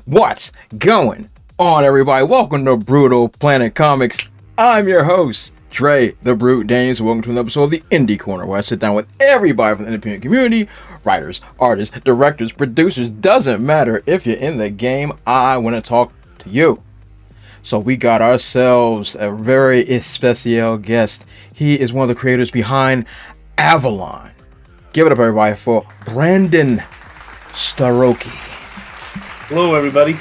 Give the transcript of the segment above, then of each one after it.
What's going on, everybody? Welcome to Brutal Planet Comics. I'm your host, Dre the Brute Daniels. Welcome to another episode of the Indie Corner, where I sit down with everybody from the independent community, writers, artists, directors, producers. Doesn't matter if you're in the game, I want to talk to you. So we got ourselves a very special guest. He is one of the creators behind Avalon. Give it up, everybody, for Brandon Starocci. Hello, everybody.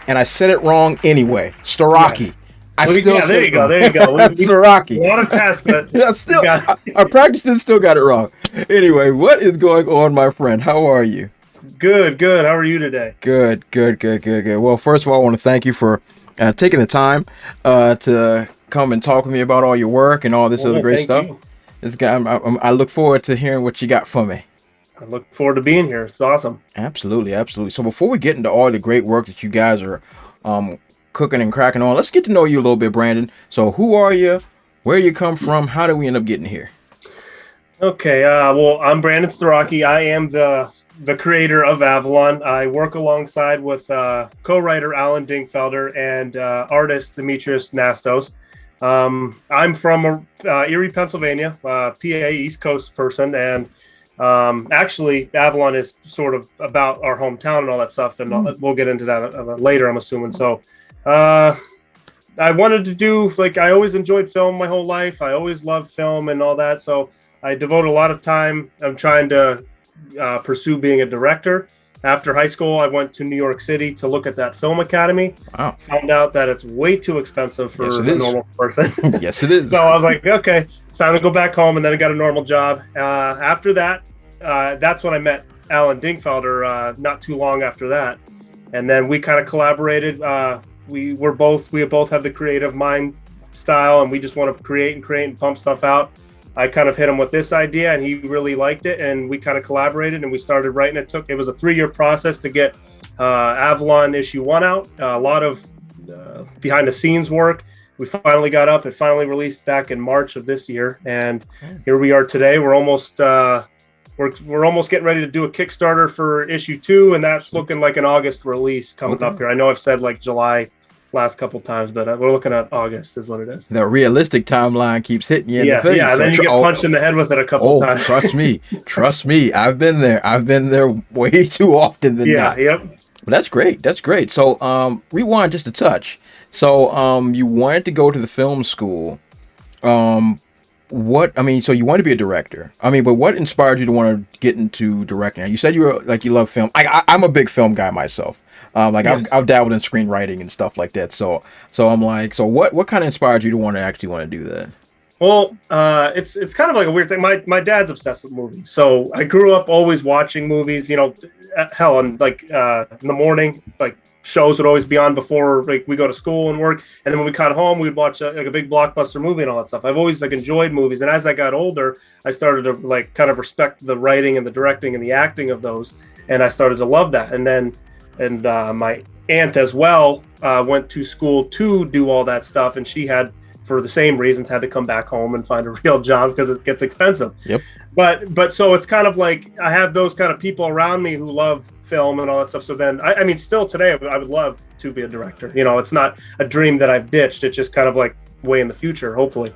And I said it wrong anyway. Starocci. Yes. There you go. Starocci. A lot of tests, but I practiced and still got it wrong. Anyway, what is going on, my friend? How are you? Good. How are you today? Good. Well, first of all, I want to thank you for taking the time to come and talk with me about all your work and all this other great stuff. I look forward to hearing what you got for me. I look forward to being here. It's awesome. Absolutely. So before we get into all the great work that you guys are cooking and cracking on, let's get to know you a little bit, Brandon. So who are you? Where you come from? How did we end up getting here? Okay. Well, I'm Brandon Starocci. I am the creator of Avalon. I work alongside with co-writer Alan Dingfelder and artist Demetrius Nastos. I'm from Erie, Pennsylvania, PA East Coast person, and actually Avalon is sort of about our hometown and all that stuff, and we'll get into that later, I'm assuming. So I wanted to do, I always enjoyed film my whole life. I always loved film and all that, so I devote a lot of time. I'm trying to pursue being a director. After high school, I went to New York City to look at that film academy. Wow. Found out that it's way too expensive for a normal person. Yes, it is. So I was like, okay, it's time to go back home, and then I got a normal job. After that, that's when I met Alan Dingfelder. Not too long after that, and then we kind of collaborated. We both have the creative mind style, and we just want to create and pump stuff out. I kind of hit him with this idea, and he really liked it, and we kind of collaborated, and we started writing. It was a 3-year process to get Avalon issue 1 out. A lot of behind the scenes work. We finally got up. It finally released back in March of this year, and here we are today. We're almost we're almost getting ready to do a Kickstarter for issue 2, and that's looking like an August release coming up here. I know I've said July last couple times, but we're looking at August is what it is. The realistic timeline keeps hitting you in the face. Yeah, and then you get punched in the head with it a couple times. Trust me, I've been there way too often than not. Yep. But that's great. So rewind just a touch. So you wanted to go to the film school. So you wanted to be a director. But what inspired you to want to get into directing? You said you love film. I'm a big film guy myself. I've dabbled in screenwriting and stuff like that. So what kind of inspired you to want to do that? Well, it's kind of like a weird thing. My dad's obsessed with movies, so I grew up always watching movies. In the morning, shows would always be on before we go to school and work, and then when we got home, we would watch a big blockbuster movie and all that stuff. I've always enjoyed movies, and as I got older, I started to kind of respect the writing and the directing and the acting of those, and I started to love that. And my aunt as well went to school to do all that stuff, and she had, for the same reasons, had to come back home and find a real job because it gets expensive. Yep. But so it's kind of like I have those kind of people around me who love film and all that stuff. So then, still today, I would love to be a director. It's not a dream that I've ditched. It's just kind of way in the future, hopefully.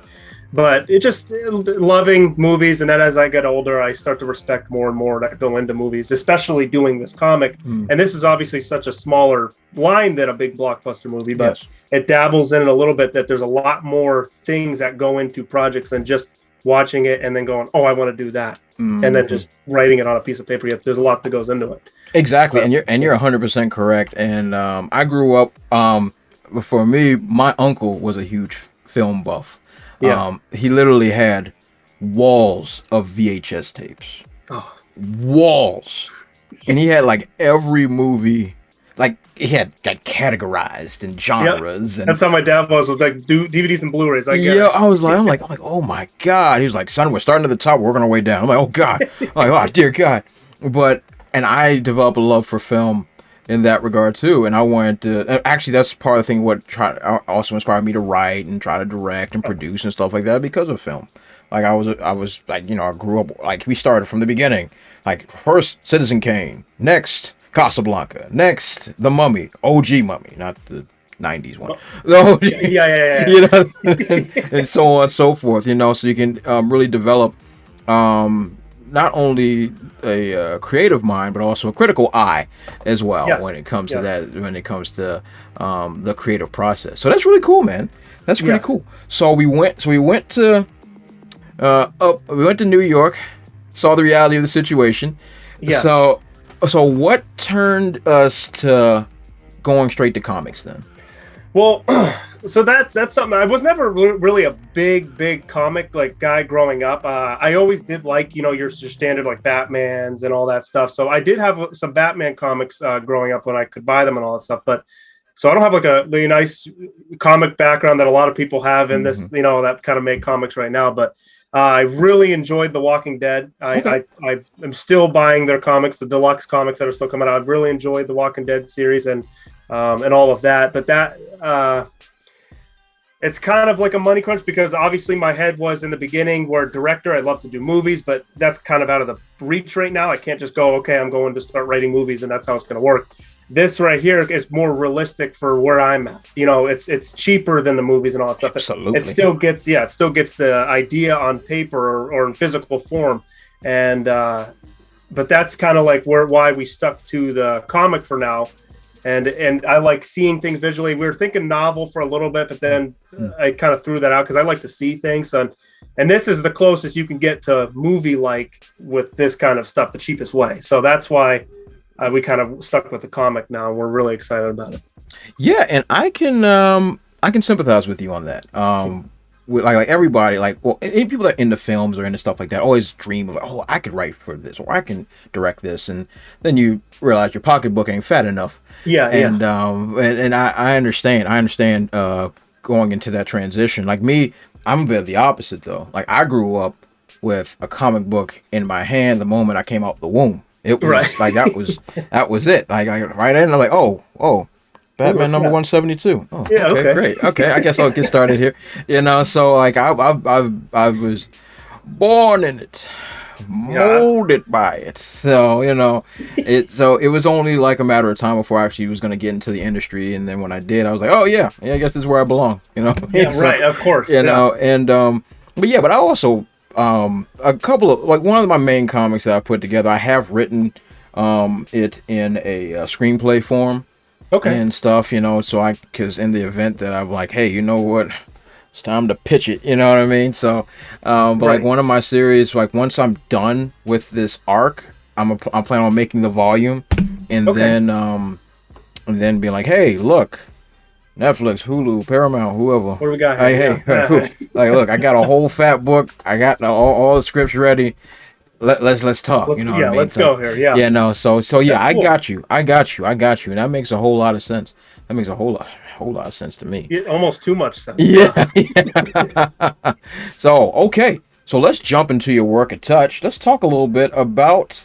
But it just loving movies, and then as I get older, I start to respect more and more that go into movies, especially doing this comic. And this is obviously such a smaller line than a big blockbuster movie, but It dabbles in it a little bit, that there's a lot more things that go into projects than just watching it and then going, oh, I want to do that, and then just writing it on a piece of paper. There's a lot that goes into it. Exactly, and you're 100% correct. And I grew up. For me, my uncle was a huge film buff. Yeah. He literally had walls of VHS tapes. Oh. Walls. And he had every movie, he had categorized in genres. Yep. And that's how my dad was DVDs and Blu-rays. I'm like, oh my God. He was like, son, we're starting at the top, working our way down. I'm like, oh God. I'm like, oh dear God. And I developed a love for film in that regard too, and I wanted to. Actually, that's part of the thing. What also inspired me to write and try to direct and produce and stuff like that because of film. I grew up we started from the beginning. First Citizen Kane, next Casablanca. Next, The Mummy, OG Mummy, not the 90s one. No, Yeah. you know, and so on and so forth. You know, so you can really develop not only a creative mind but also a critical eye as well Yes. when it comes to Yes. that. When it comes to the creative process. So that's really cool, man. That's pretty Yes. cool. So we went. So we went to up. We went to New York. Saw the reality of the situation. Yes. So what turned us to going straight to comics then? Well, so that's something. I was never really a big comic like guy growing up. I always did like, you know, your standard like Batmans and all that stuff. So I did have some Batman comics growing up when I could buy them and all that stuff. But so I don't have like a really nice comic background that a lot of people have in this, you know, that kind of make comics right now. But I really enjoyed The Walking Dead. I am still buying their comics, the deluxe comics that are still coming out. I've really enjoyed the Walking Dead series and all of that. But that it's kind of like a money crunch because obviously my head was in the beginning where director, I'd love to do movies, but that's kind of out of the reach right now. I can't just go, okay, I'm going to start writing movies and that's how it's going to work. This right here is more realistic for where I'm at. You know, it's cheaper than the movies and all that stuff. Absolutely. It still gets the idea on paper or in physical form. And but that's kind of like why we stuck to the comic for now. And I like seeing things visually. We were thinking novel for a little bit, but then I kind of threw that out because I like to see things. And this is the closest you can get to movie like with this kind of stuff, the cheapest way. So that's why we kind of stuck with the comic now. We're really excited about it. Yeah, and I can sympathize with you on that. With like everybody, like, well, any people that are into films or into stuff like that always dream of, oh, I could write for this or I can direct this, and then you realize your pocketbook ain't fat enough. Yeah, and I understand. I understand going into that transition. Like me, I'm a bit of the opposite though. Like I grew up with a comic book in my hand the moment I came out the womb. It was right. like that was it. Like I right in, I'm like, oh, Batman number 172. Oh, yeah, okay, great. Okay, I guess I'll get started here. You know, so like I was born in it, molded by it. So you know, it was only like a matter of time before I actually was going to get into the industry. And then when I did, I was like, oh yeah, I guess this is where I belong. You know, yeah, so, right, of course. You know, and but I also a couple of like one of my main comics that I put together, I have written it in a screenplay form. Okay. And stuff, you know, so because in the event that I'm like, hey, you know what, it's time to pitch it, you know what I mean? So, but like one of my series, like once I'm done with this arc, I'm planning on making the volume, and then be like, hey, look, Netflix, Hulu, Paramount, whoever. What do we got here? Hey, like, look, I got a whole fat book. I got all the scripts ready. Let's talk. You know what I mean? Let's go here. Yeah. Yeah. No. So yeah, That's cool. I got you. And that makes a whole lot of sense. That makes a whole lot of sense to me. Almost too much sense. Yeah. So okay. So let's jump into your work at Touch. Let's talk a little bit about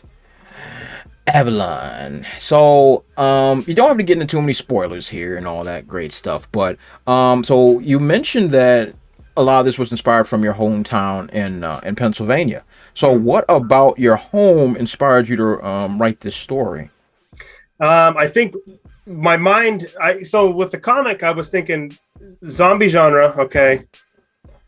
Avalon. So you don't have to get into too many spoilers here and all that great stuff, but so you mentioned that a lot of this was inspired from your hometown in Pennsylvania. So what about your home inspired you to write this story? I think my mind. So with the comic, I was thinking zombie genre. Okay,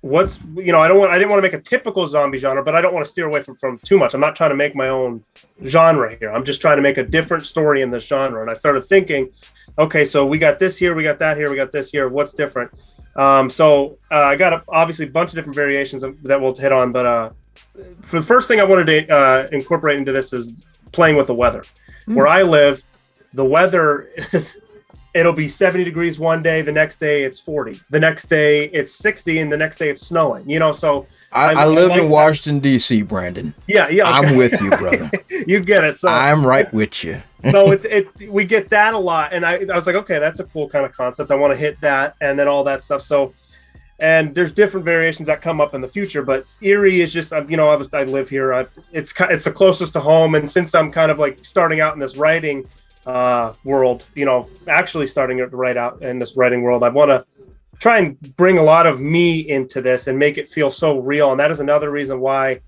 I didn't want to make a typical zombie genre, but I don't want to steer away from too much. I'm not trying to make my own genre here. I'm just trying to make a different story in this genre. And I started thinking, okay, so we got this here, we got that here, we got this here. What's different? So I got obviously a bunch of different variations that we'll hit on, but for the first thing I wanted to incorporate into this is playing with the weather. Where I live, the weather it'll be 70 degrees one day, the next day it's 40, the next day it's 60, and the next day it's snowing. You know, so I live in Washington D.C., Brandon. Yeah, okay. I'm with you, brother. You get it. So I'm right with you. So we get that a lot, and I was like, okay, that's a cool kind of concept. I want to hit that, and then all that stuff. So. And there's different variations that come up in the future, but Erie is just, I live here. It's the closest to home. And since I'm kind of like starting out in this writing world, actually starting to write out in this writing world, I want to try and bring a lot of me into this and make it feel so real. And that is another reason why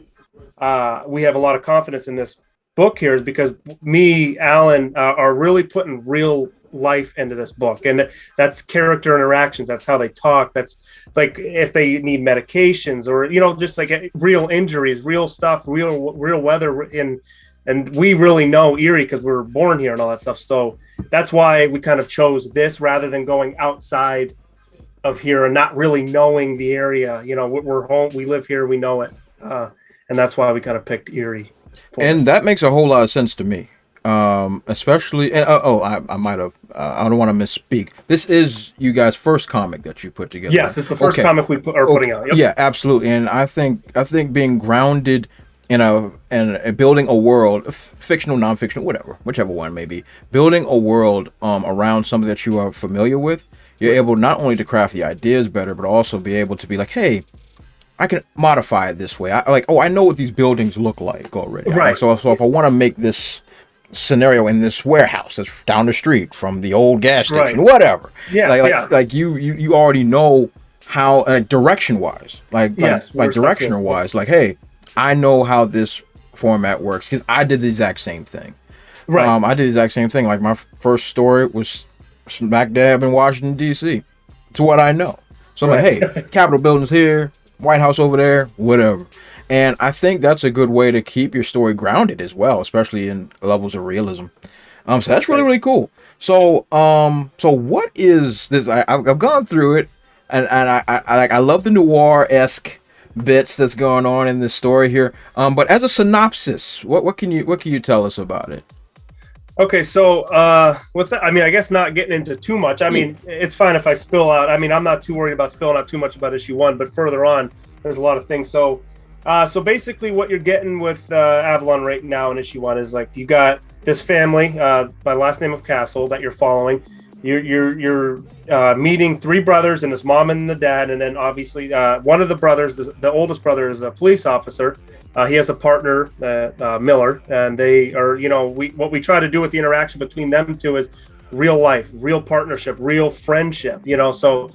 we have a lot of confidence in this book here is because me, Alan, are really putting real life into this book, and that's character interactions. That's how they talk. That's like if they need medications or just like real injuries, real stuff, real weather in. And we really know Erie because we were born here and all that stuff. So that's why we kind of chose this rather than going outside of here and not really knowing the area. We're home. We live here. We know it. And that's why we kind of picked Erie. And that makes a whole lot of sense to me. Especially, and I might have, I don't want to misspeak. This is you guys' first comic that you put together. Yes, it's the first comic we are putting out. Yep. Yeah, absolutely. And I think being grounded and building a world, fictional, non-fictional, whichever one may be, building a world around something that you are familiar with, you're able not only to craft the ideas better, but also be able to be like, hey, I can modify it this way. I know what these buildings look like already. Right. So if I want to make this scenario in this warehouse that's down the street from the old gas station, whatever. Yeah. Like you already know how, direction wise, directional wise, like, hey, I know how this format works because I did the exact same thing. Right. I did the exact same thing. Like my first story was smack dab in Washington D.C. It's what I know. So I'm like, hey, Capitol building's here, White House over there, whatever. And I think that's a good way to keep your story grounded as well, especially in levels of realism. So that's really, really cool. So what is this? I've gone through it, and I love the noir-esque bits that's going on in this story here. But as a synopsis, what can you tell us about it? Okay, so with that, I guess not getting into too much. It's fine if I spill out. I'm not too worried about spilling out too much about issue 1, but further on, there's a lot of things. So basically, what you're getting with Avalon right now in issue 1 is like you got this family by last name of Castle that you're following. You're meeting 3 brothers and his mom and the dad, and then obviously one of the brothers, the oldest brother, is a police officer. He has a partner, Miller, and they are, what we try to do with the interaction between them two is real life, real partnership, real friendship. So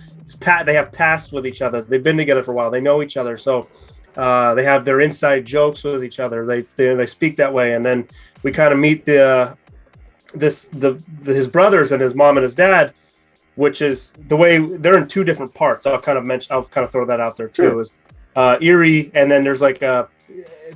they have passed with each other. They've been together for a while. They know each other, so they have their inside jokes with each other. They speak that way, and then we kind of meet his brothers and his mom and his dad, which is the way they're in 2 different parts. I'll kind of throw that out there too. Sure. Is Erie, and then there's like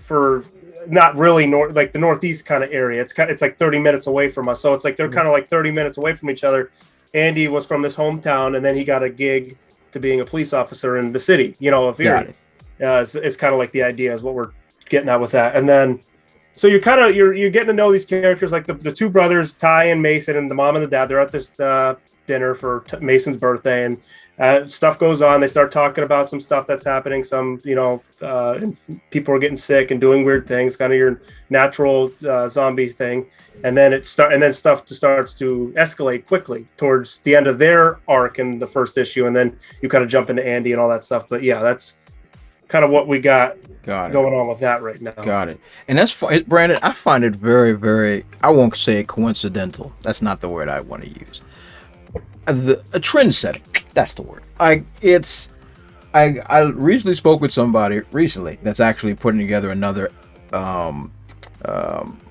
for not really like the northeast kind of area. It's like 30 minutes away from us, so it's like they're kind of like 30 minutes away from each other. Andy was from this hometown, and then he got a gig to being a police officer in the city, of Erie. It's kind of like the idea is what we're getting at with that, and then. So you're getting to know these characters, like the 2 brothers, Ty and Mason, and the mom and the dad. They're at this dinner for Mason's birthday, and stuff goes on. They start talking about some stuff that's happening. Some, people are getting sick and doing weird things, kind of your natural zombie thing. And then stuff starts to escalate quickly towards the end of their arc in the first issue, and then you kind of jump into Andy and all that stuff. But yeah, that's kind of what we got going on with that right now. Got it. And that's Brandon, I find it very, very, I won't say coincidental. That's not the word I want to use. A trend setting. That's the word. I recently spoke with somebody recently that's actually putting together another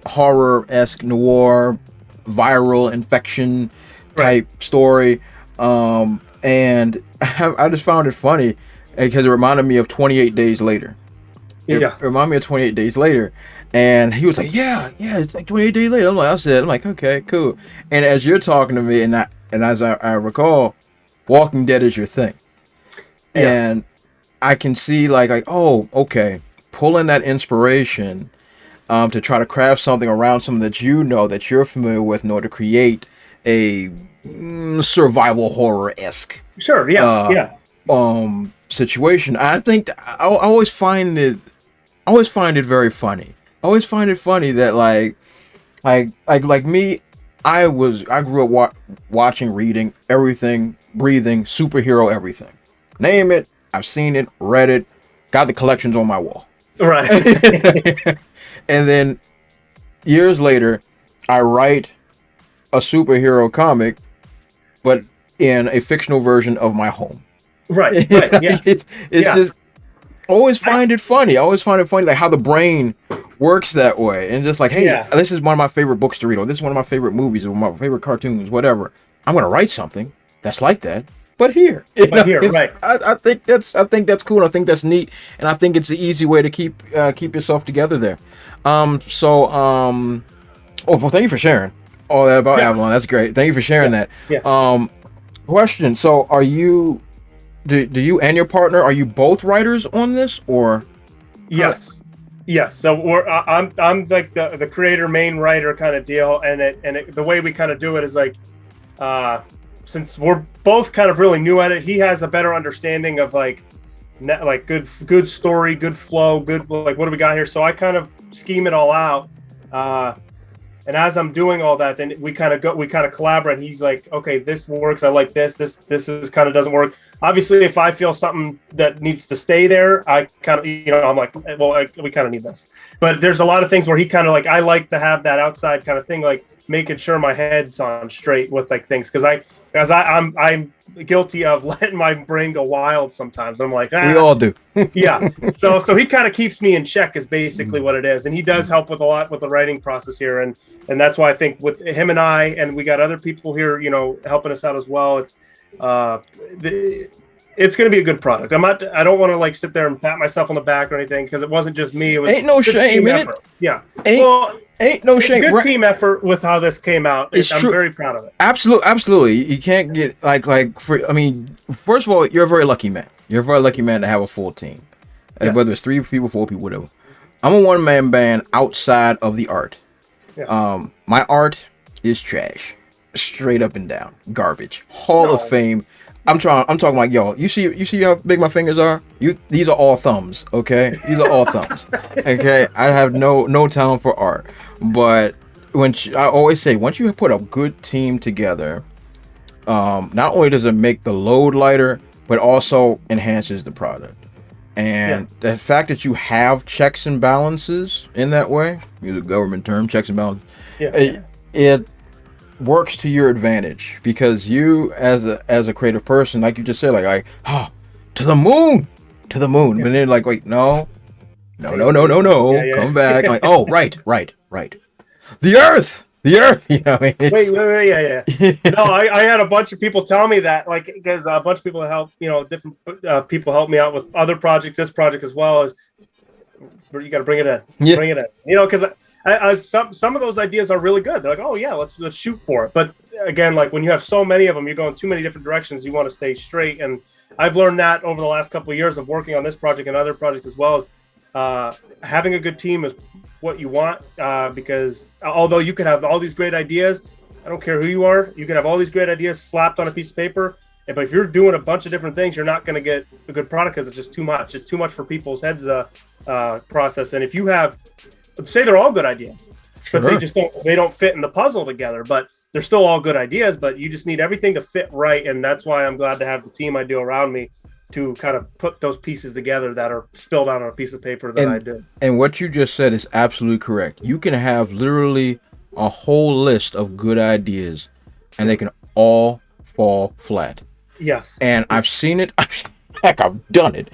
horror-esque noir viral infection type story. And I just found it funny because it reminded me of 28 Days Later. It reminded me of 28 Days Later. And he was like, yeah, it's like 28 Days Later. I'm like, okay, cool. And as you're talking to me, and as I recall, Walking Dead is your thing. Yeah. And I can see like, oh, okay, pulling that inspiration to try to craft something around something that that you're familiar with in order to create a survival horror-esque. Sure, situation. I think I always find it very funny. I always find it funny that like me, I grew up watching, reading everything, breathing superhero everything. Name it, I've seen it, read it, got the collections on my wall. Right. And then years later, I write a superhero comic, but in a fictional version of my home. Right. Yeah. It's just always find it funny. I always find it funny, like how the brain works that way, and just like, hey, this is one of my favorite books to read, or this is one of my favorite movies, or my favorite cartoons, whatever. I'm gonna write something that's like that, but here, right? I think that's cool. I think that's neat, and I think it's an easy way to keep yourself together there. Oh, well, thank you for sharing all that about Avalon. That's great. Thank you for sharing that. Yeah. Question. So, are you? Do you and your partner, are you both writers on this, or? Yes. So I'm like the creator, main writer kind of deal, and the way we kind of do it is like, since we're both kind of really new at it, he has a better understanding of like good story, good flow, good like what do we got here. So I kind of scheme it all out. And as I'm doing all that, then we kind of collaborate. He's like, okay, this works. I like this. This is kind of doesn't work. Obviously, if I feel something that needs to stay there, I kind of, I'm like, well, we kind of need this. But there's a lot of things where he kind of like, I like to have that outside kind of thing, like making sure my head's on straight with like things. Cause I'm guilty of letting my brain go wild sometimes. I'm like, we all do. Yeah. So he kind of keeps me in check is basically what it is. And he does help with a lot with the writing process here. And that's why I think with him and I, and we got other people here, helping us out as well. It's going to be a good product. I don't want to like sit there and pat myself on the back or anything, because it wasn't just me. It was ain't no shame in it. Yeah. Ain't no shame. Good team effort with how this came out. I'm very proud of it. Absolutely. You can't get first of all, you're a very lucky man. You're a very lucky man to have a full team. Yes. Whether it's 3 people, 4 people, whatever. I'm a one-man band outside of the art. Yeah. My art is trash. Straight up and down. Garbage. Hall of Fame. I'm talking like, yo, you see how big my fingers are? These are all thumbs, okay? These are all thumbs. Okay? I have no talent for art. But I always say, once you put a good team together, not only does it make the load lighter, but also enhances the product. And the fact that you have checks and balances in that way, use a government term, checks and balances, it works to your advantage, because you as a creative person, like you just said, like to the moon, but then like, wait, no, come back, like, oh, right, the earth, you know what I mean? Wait, yeah. No, I had a bunch of people tell me that, like, because a bunch of people help, different people help me out with other projects, this project as well, as you got to bring it in, because some of those ideas are really good. They're like, oh yeah, let's shoot for it. But again, like when you have so many of them, you're going too many different directions. You want to stay straight. And I've learned that over the last couple of years of working on this project and other projects as well, as having a good team is what you want. Because although you could have all these great ideas, I don't care who you are, you can have all these great ideas slapped on a piece of paper. But if you're doing a bunch of different things, you're not going to get a good product, because it's just too much. It's too much for people's heads to process. And if you have, say they're all good ideas, but they don't fit in the puzzle together, but they're still all good ideas, but you just need everything to fit right. And that's why I'm glad to have the team I do around me to kind of put those pieces together that are spilled out on a piece of paper that I do. And what you just said is absolutely correct. You can have literally a whole list of good ideas, and they can all fall flat. Yes. And I've seen it. Heck, I've done it.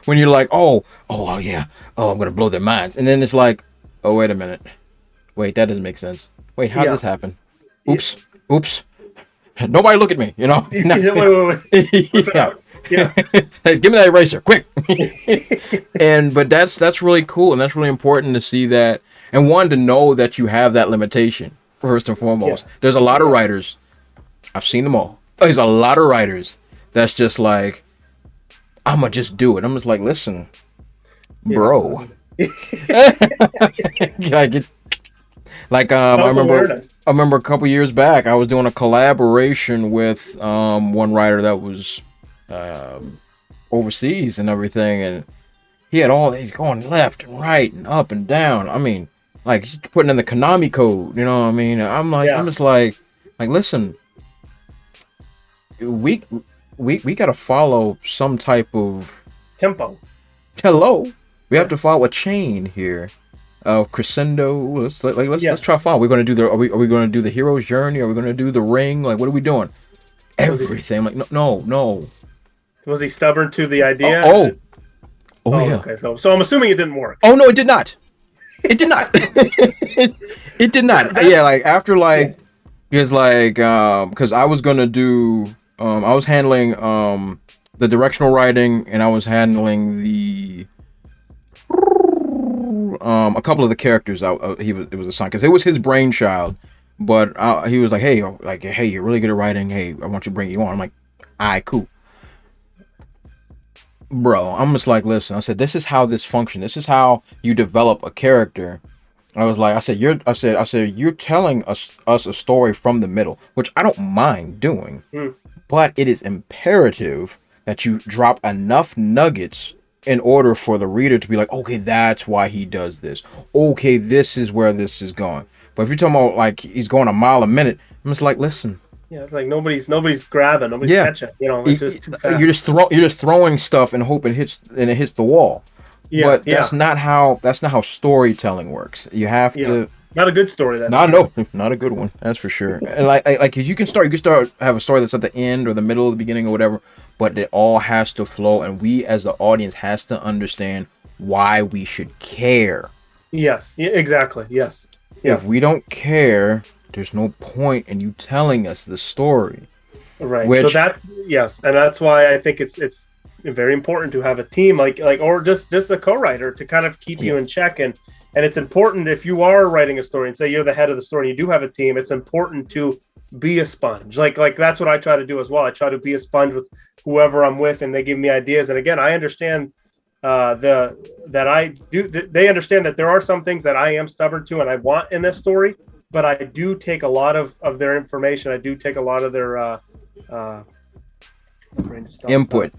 When you're like, oh yeah, I'm gonna blow their minds, and then it's like, oh, wait a minute, wait, that doesn't make sense. Wait, how did this happen? Oops. Nobody look at me, Wait. Yeah. Hey, give me that eraser, quick. But that's really cool, and that's really important to see that, and one, to know that you have that limitation first and foremost. There's a lot of writers. I've seen them all. There's a lot of writers that's just like, I'm gonna just do it. I'm just like, listen, bro. I remember a couple years back, I was doing a collaboration with one writer that was overseas and everything, and he's going left and right and up and down. I mean, like, he's putting in the Konami code, you know what I mean? I'm just like, listen, we gotta follow some type of tempo. Hello, we have to follow a chain here. Crescendo. Let's try to follow. We're gonna do are we gonna do the hero's journey? Are we gonna do the ring? Like, what are we doing? Everything. Like, no. Was he stubborn to the idea? Oh yeah. Okay. So I'm assuming it didn't work. Oh no, it did not. It did not. it did not. Yeah, like after like, because like because I was gonna do I was handling the directional writing, and I was handling the a couple of the characters out. It was assigned because it was his brainchild, but he was like, hey, you're really good at writing. Hey, I want you to bring you on. I'm like, alright, cool. Bro, I'm just like, listen, I said, this is how this functions. This is how you develop a character. I was like, I said, you're telling us a story from the middle, which I don't mind doing, but it is imperative that you drop enough nuggets in order for the reader to be like, okay, that's why he does this. Okay, this is where this is going. But if you're talking about like he's going a mile a minute, I'm just like, listen. Yeah, it's like nobody's grabbing, nobody's catching. You know, it's just too fast. You're just throwing stuff and hoping it hits the wall. Yeah, but that's not how storytelling works. You have to. Not a good story. Then. Not a good one. That's for sure. And like you can start have a story that's at the end or the middle or the beginning or whatever, but it all has to flow, and we as the audience has to understand why we should care. Yes. Exactly. Yes. If we don't care, there's no point in you telling us the story. Right. And that's why I think it's very important to have a team or just a co-writer to kind of keep you in check. And it's important if you are writing a story and say you're the head of the story and you do have a team, it's important to be a sponge. Like that's what I try to do as well. I try to be a sponge with whoever I'm with, and they give me ideas. And again, I understand they understand that there are some things that I am stubborn to and I want in this story, but I do take a lot of their information. I do take a lot of their input.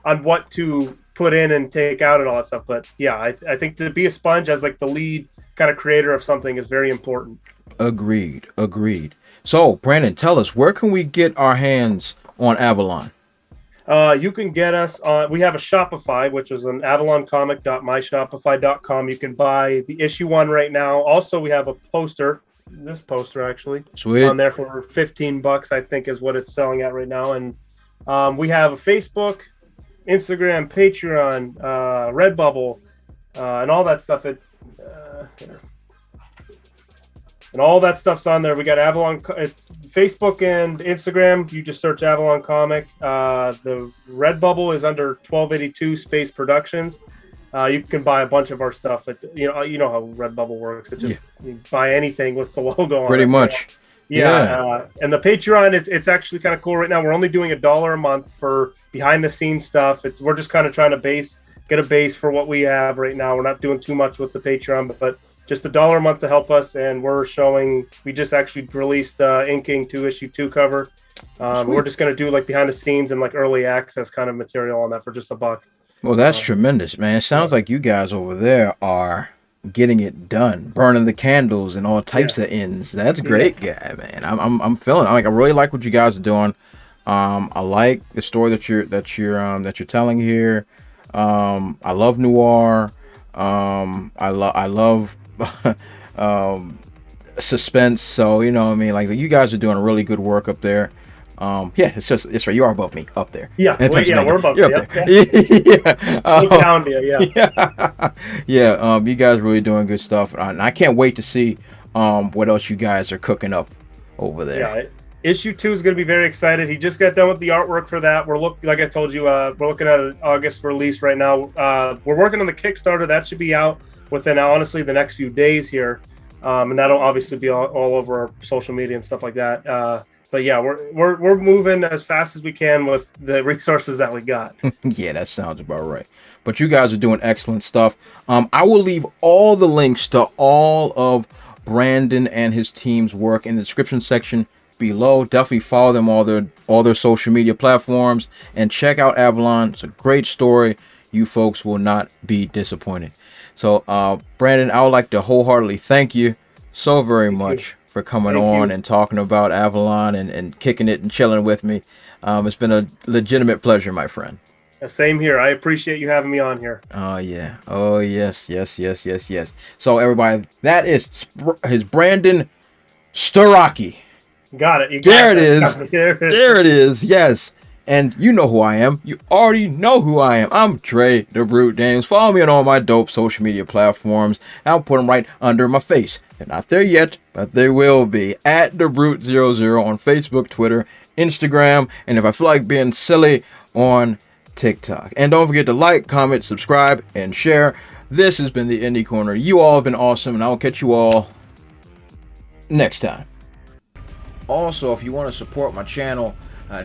On what to put in and take out and all that stuff. But yeah, I think to be a sponge as like the lead kind of creator of something is very important. Agreed. So Brandon, tell us, where can we get our hands on Avalon? You can get us on, we have a Shopify, which is an avaloncomic.myshopify.com. You can buy the issue 1 right now. Also, we have a poster, this poster actually, sweet, on there for $15, I think is what it's selling at right now. And we have a Facebook, Instagram, Patreon, Redbubble, and all that stuff. And all that stuff's on there. We got Avalon, Facebook and Instagram. You just search Avalon Comic. The Redbubble is under 1282 Space Productions. You can buy a bunch of our stuff. You know how Redbubble works. It just you buy anything with the logo on it. Pretty much. Yeah. And the Patreon, it's actually kind of cool right now. We're only doing $1 a month for behind the scenes stuff. We're just kind of trying to get a base for what we have right now. We're not doing too much with the Patreon, but just $1 a month to help us. And we just actually released inking to issue 2 cover. We're just going to do like behind the scenes and like early access kind of material on that for just $1. Well, that's tremendous, man. It sounds like you guys over there are getting it done, burning the candles and all types of ends. That's great, guy, man. I'm feeling. I really like what you guys are doing. I like the story that you're telling here. I love noir. I love suspense. So you know what I mean. Like you guys are doing really good work up there. It's right. You are above me up there. Yeah, we're above you. Up there. Down here, you guys are really doing good stuff, and I can't wait to see what else you guys are cooking up over there. Yeah, issue 2 is going to be very excited. He just got done with the artwork for that. Like I told you, we're looking at an August release right now. We're working on the Kickstarter. That should be out within honestly the next few days here, and that'll obviously be all over our social media and stuff like that. But yeah, we're moving as fast as we can with the resources that we got. Yeah, that sounds about right. But you guys are doing excellent stuff. I will leave all the links to all of Brandon and his team's work in the description section below. Definitely follow them all their social media platforms and check out Avalon. It's a great story. You folks will not be disappointed. So, Brandon, I would like to wholeheartedly thank you so very much for coming on and talking about Avalon and kicking it and chilling with me. It's been a legitimate pleasure, my friend. Same here. I appreciate you having me on here. Oh, yeah. Oh, yes. So, everybody, that is his Brandon Starocci. Got it. There it is. Yes. And you know who I am. You already know who I am. I'm Dre the Brute Daniels. Follow me on all my dope social media platforms. I'll put them right under my face. They're not there yet, but they will be. At the Brute00 on Facebook, Twitter, Instagram, and if I feel like being silly, on TikTok. And don't forget to like, comment, subscribe, and share. This has been the Indie Corner. You all have been awesome, and I will catch you all next time. Also, if you want to support my channel,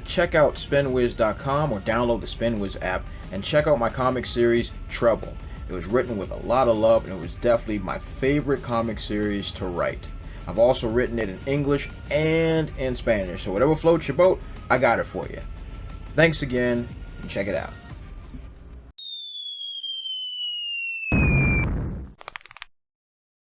check out spinwiz.com or download the Spinwiz app and check out my comic series, Trouble. It was written with a lot of love, and it was definitely my favorite comic series to write. I've also written it in English and in Spanish, so whatever floats your boat, I got it for you. Thanks again, and check it out.